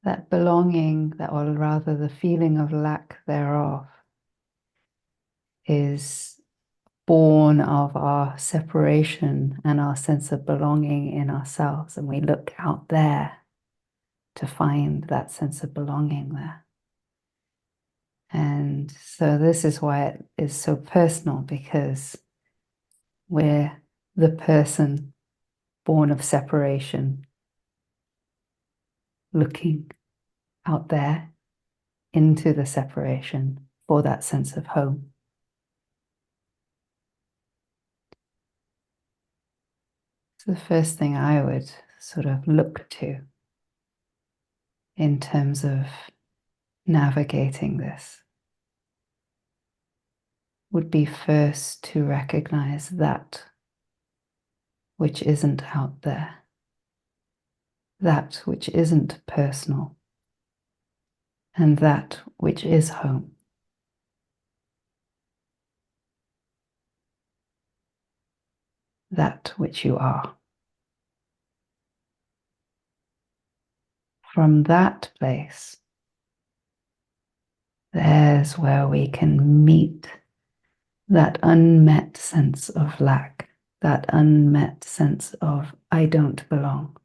that belonging, that, or rather the feeling of lack thereof, is born of our separation and our sense of belonging in ourselves. And we look out there to find that sense of belonging there. And so this is why it is so personal, because we're the person born of separation, looking out there into the separation for that sense of home. So the first thing I would sort of look to in terms of navigating this would be first to recognize that which isn't out there, that which isn't personal, and that which is home. That which you are. From that place, there's where we can meet that unmet sense of lack, that unmet sense of I don't belong.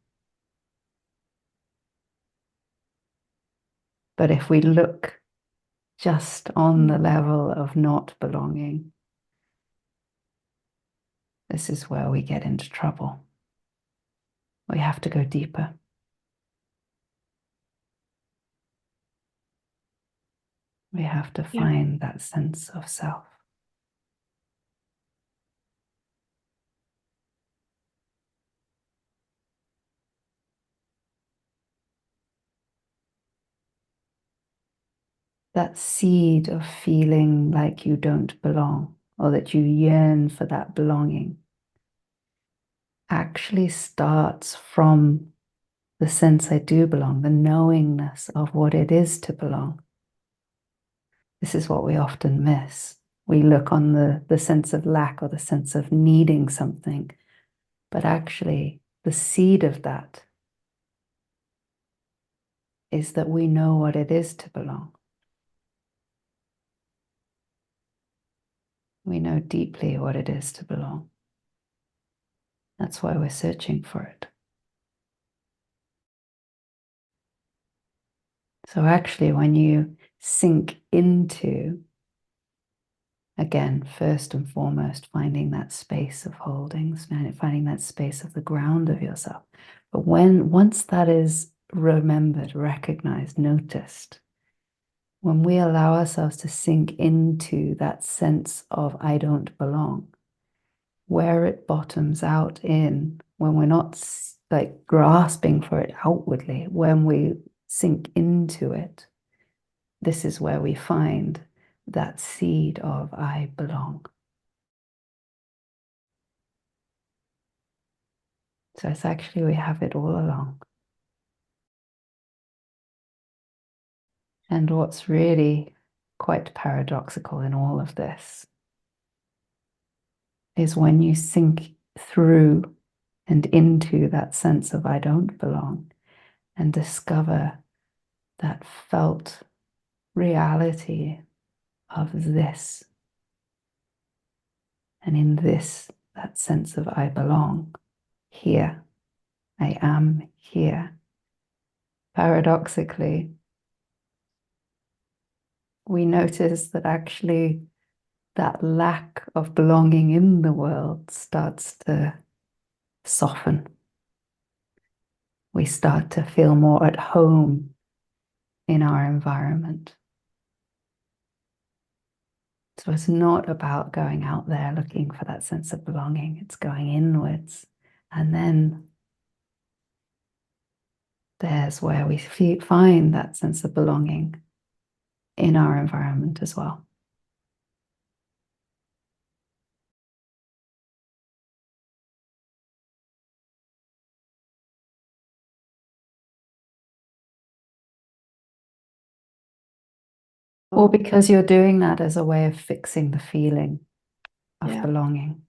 But if we look just on the level of not belonging, this is where we get into trouble. We have to go deeper. We have to find that sense of self. That seed of feeling like you don't belong, or that you yearn for that belonging, actually starts from the sense I do belong, the knowingness of what it is to belong. This is what we often miss. We look on the sense of lack or the sense of needing something, but actually the seed of that is that we know what it is to belong. We know deeply what it is to belong. That's why we're searching for it. So actually, when you sink into, again, first and foremost, finding that space of holdings, finding that space of the ground of yourself. But once that is remembered, recognized, noticed, when we allow ourselves to sink into that sense of I don't belong, where it bottoms out in, when we're not like grasping for it outwardly, when we sink into it, this is where we find that seed of I belong. So it's actually, we have it all along. And what's really quite paradoxical in all of this is when you sink through and into that sense of I don't belong and discover that felt reality of this. And in this, that sense of I belong here. I am here. Paradoxically, we notice that actually that lack of belonging in the world starts to soften. We start to feel more at home in our environment. So it's not about going out there looking for that sense of belonging. It's going inwards. And then there's where we find that sense of belonging in our environment as well. Or because you're doing that as a way of fixing the feeling of belonging.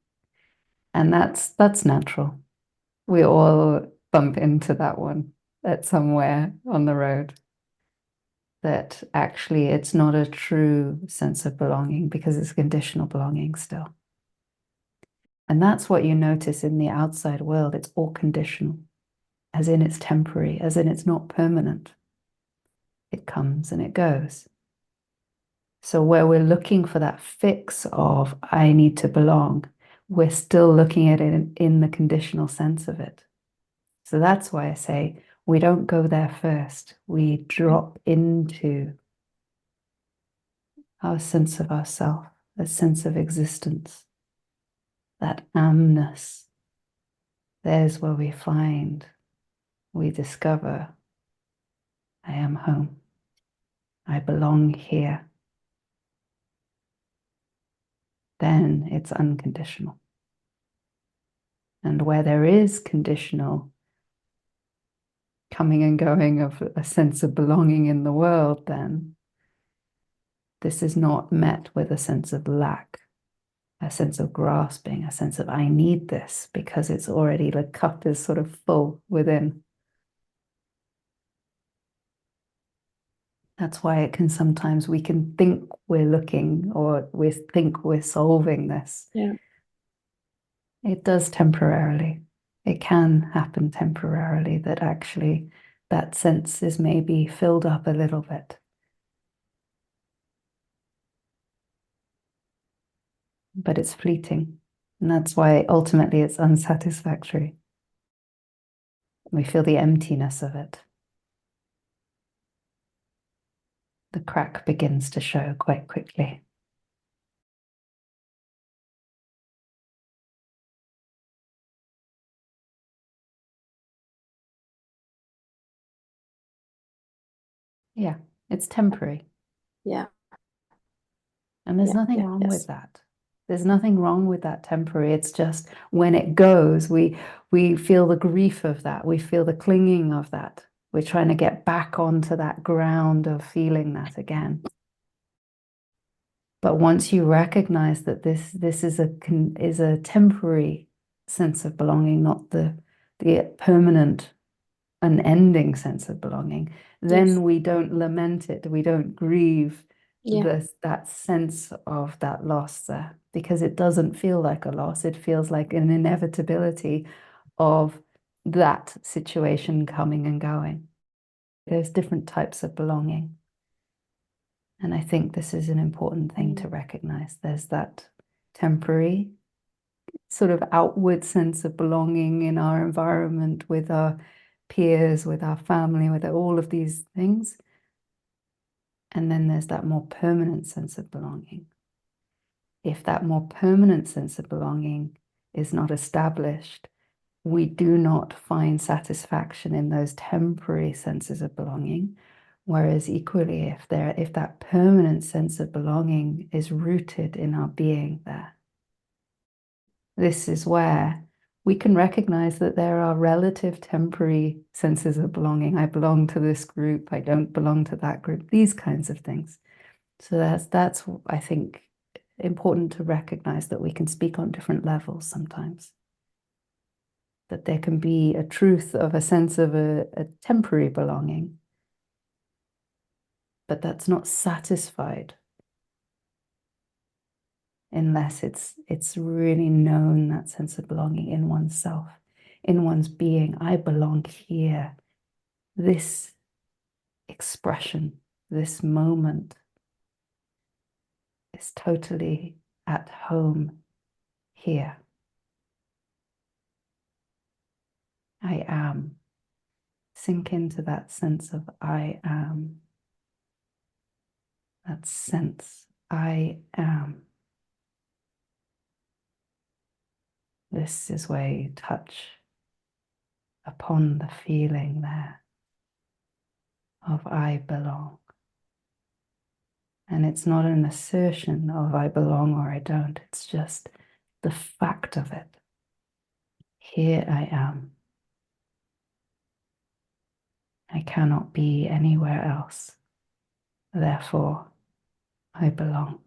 And that's natural. We all bump into that one at somewhere on the road. that actually it's not a true sense of belonging because it's conditional belonging still. And that's what you notice in the outside world. It's all conditional, as in it's temporary, as in it's not permanent. It comes and it goes. So where we're looking for that fix of I need to belong, we're still looking at it in the conditional sense of it. So that's why I say we don't go there first. We drop into our sense of ourself, a sense of existence, that amness. There's where we discover, I am home. I belong here. Then it's unconditional. And where there is conditional coming and going of a sense of belonging in the world, then this is not met with a sense of lack, a sense of grasping, a sense of I need this, because it's already, the cup is sort of full within. That's why it can sometimes, we can think we're looking or we think we're solving this. Yeah. It does temporarily. It can happen temporarily that actually that sense is maybe filled up a little bit. But it's fleeting. And that's why ultimately it's unsatisfactory. We feel the emptiness of it. The crack begins to show quite quickly. Yeah, it's temporary. Yeah. And there's nothing yeah, wrong yes. with that. There's nothing wrong with that temporary. It's just when it goes, we feel the grief of that. We feel the clinging of that. We're trying to get back onto that ground of feeling that again. But once you recognize that this is a temporary sense of belonging, not the permanent, unending sense of belonging, then Yes. we don't lament it. We don't grieve Yeah. that sense of that loss there, because it doesn't feel like a loss. It feels like an inevitability of that situation coming and going. There's different types of belonging. And I think this is an important thing to recognize. There's that temporary sort of outward sense of belonging in our environment with our peers, with our family, with all of these things. And then there's that more permanent sense of belonging. If that more permanent sense of belonging is not established, we do not find satisfaction in those temporary senses of belonging. Whereas equally, if that permanent sense of belonging is rooted in our being there, this is where we can recognize that there are relative temporary senses of belonging. I belong to this group, I don't belong to that group, these kinds of things. So that's I think, important to recognize that we can speak on different levels sometimes. That there can be a truth of a sense of a temporary belonging, but that's not satisfied unless it's really known, that sense of belonging in oneself, in one's being. I belong here. This expression, this moment is totally at home here. I am. Sink into that sense of I am. That sense, I am. This is where you touch upon the feeling there of I belong. And it's not an assertion of I belong or I don't. It's just the fact of it. Here I am. I cannot be anywhere else. Therefore, I belong.